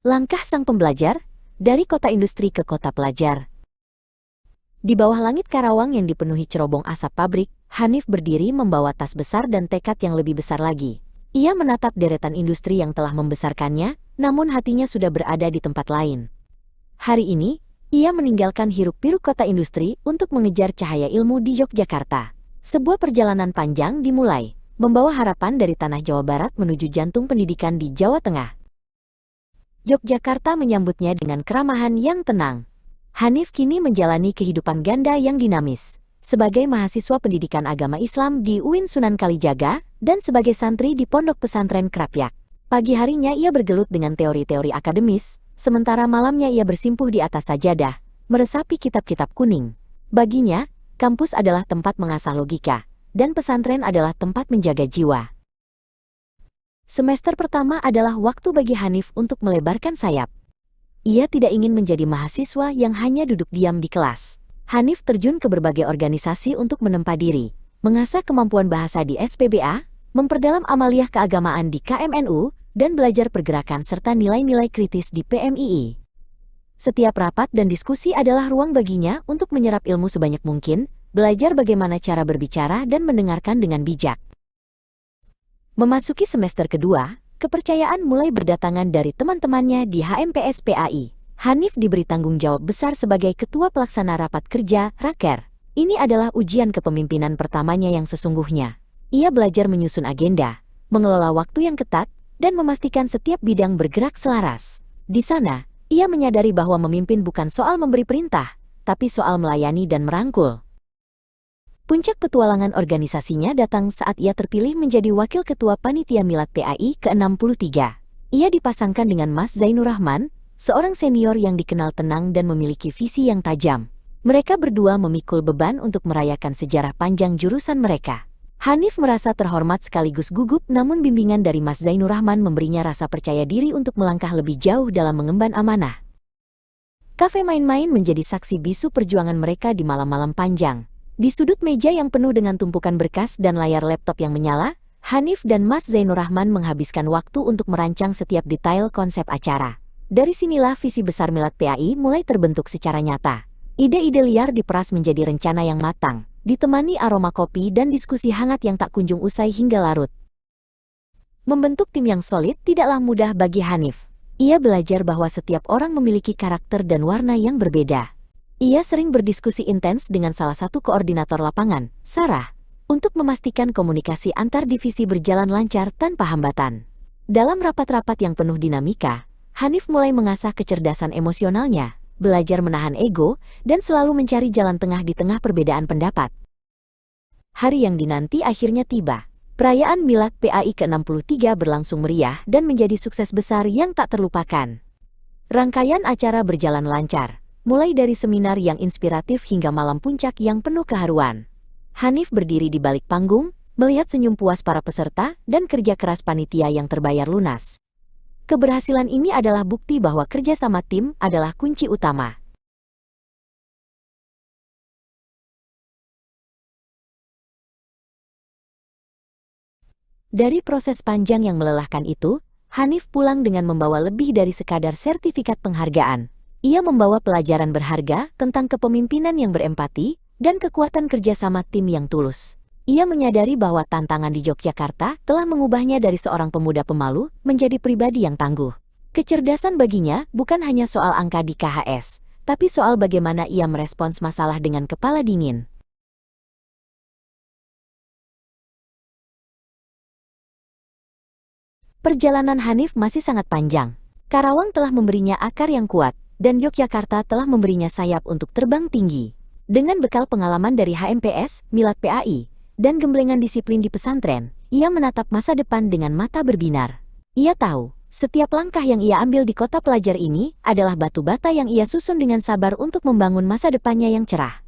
Langkah sang pembelajar, dari kota industri ke kota pelajar. Di bawah langit Karawang yang dipenuhi cerobong asap pabrik, Hanif berdiri membawa tas besar dan tekad yang lebih besar lagi. Ia menatap deretan industri yang telah membesarkannya, namun hatinya sudah berada di tempat lain. Hari ini, ia meninggalkan hiruk-pikuk kota industri untuk mengejar cahaya ilmu di Yogyakarta. Sebuah perjalanan panjang dimulai, membawa harapan dari tanah Jawa Barat menuju jantung pendidikan di Jawa Tengah. Yogyakarta menyambutnya dengan keramahan yang tenang. Hanif kini menjalani kehidupan ganda yang dinamis, sebagai mahasiswa pendidikan agama Islam di UIN Sunan Kalijaga dan sebagai santri di Pondok Pesantren Krapyak. Pagi harinya ia bergelut dengan teori-teori akademis, sementara malamnya ia bersimpuh di atas sajadah, meresapi kitab-kitab kuning. Baginya, kampus adalah tempat mengasah logika, dan pesantren adalah tempat menjaga jiwa. Semester pertama adalah waktu bagi Hanif untuk melebarkan sayap. Ia tidak ingin menjadi mahasiswa yang hanya duduk diam di kelas. Hanif terjun ke berbagai organisasi untuk menempa diri, mengasah kemampuan bahasa di SPBA, memperdalam amaliyah keagamaan di KMNU, dan belajar pergerakan serta nilai-nilai kritis di PMII. Setiap rapat dan diskusi adalah ruang baginya untuk menyerap ilmu sebanyak mungkin, belajar bagaimana cara berbicara dan mendengarkan dengan bijak. Memasuki semester kedua, kepercayaan mulai berdatangan dari teman-temannya di HMPS PAI. Hanif diberi tanggung jawab besar sebagai ketua pelaksana rapat kerja, Raker. Ini adalah ujian kepemimpinan pertamanya yang sesungguhnya. Ia belajar menyusun agenda, mengelola waktu yang ketat, dan memastikan setiap bidang bergerak selaras. Di sana, ia menyadari bahwa memimpin bukan soal memberi perintah, tapi soal melayani dan merangkul. Puncak petualangan organisasinya datang saat ia terpilih menjadi Wakil Ketua Panitia Milad PAI ke-63. Ia dipasangkan dengan Mas Zainur Rahman, seorang senior yang dikenal tenang dan memiliki visi yang tajam. Mereka berdua memikul beban untuk merayakan sejarah panjang jurusan mereka. Hanif merasa terhormat sekaligus gugup, namun bimbingan dari Mas Zainur Rahman memberinya rasa percaya diri untuk melangkah lebih jauh dalam mengemban amanah. Kafe main-main menjadi saksi bisu perjuangan mereka di malam-malam panjang. Di sudut meja yang penuh dengan tumpukan berkas dan layar laptop yang menyala, Hanif dan Mas Zainur Rahman menghabiskan waktu untuk merancang setiap detail konsep acara. Dari sinilah visi besar Milad PAI mulai terbentuk secara nyata. Ide-ide liar diperas menjadi rencana yang matang, ditemani aroma kopi dan diskusi hangat yang tak kunjung usai hingga larut. Membentuk tim yang solid tidaklah mudah bagi Hanif. Ia belajar bahwa setiap orang memiliki karakter dan warna yang berbeda. Ia sering berdiskusi intens dengan salah satu koordinator lapangan, Sarah, untuk memastikan komunikasi antar divisi berjalan lancar tanpa hambatan. Dalam rapat-rapat yang penuh dinamika, Hanif mulai mengasah kecerdasan emosionalnya, belajar menahan ego, dan selalu mencari jalan tengah di tengah perbedaan pendapat. Hari yang dinanti akhirnya tiba. Perayaan Milad PAI ke-63 berlangsung meriah dan menjadi sukses besar yang tak terlupakan. Rangkaian acara berjalan lancar, mulai dari seminar yang inspiratif hingga malam puncak yang penuh keharuan. Hanif berdiri di balik panggung, melihat senyum puas para peserta dan kerja keras panitia yang terbayar lunas. Keberhasilan ini adalah bukti bahwa kerja sama tim adalah kunci utama. Dari proses panjang yang melelahkan itu, Hanif pulang dengan membawa lebih dari sekadar sertifikat penghargaan. Ia membawa pelajaran berharga tentang kepemimpinan yang berempati dan kekuatan kerjasama tim yang tulus. Ia menyadari bahwa tantangan di Yogyakarta telah mengubahnya dari seorang pemuda pemalu menjadi pribadi yang tangguh. Kecerdasan baginya bukan hanya soal angka di KHS, tapi soal bagaimana ia merespons masalah dengan kepala dingin. Perjalanan Hanif masih sangat panjang. Karawang telah memberinya akar yang kuat, dan Yogyakarta telah memberinya sayap untuk terbang tinggi. Dengan bekal pengalaman dari HMPS, Milad PAI, dan gemblengan disiplin di pesantren, ia menatap masa depan dengan mata berbinar. Ia tahu, setiap langkah yang ia ambil di kota pelajar ini adalah batu bata yang ia susun dengan sabar untuk membangun masa depannya yang cerah.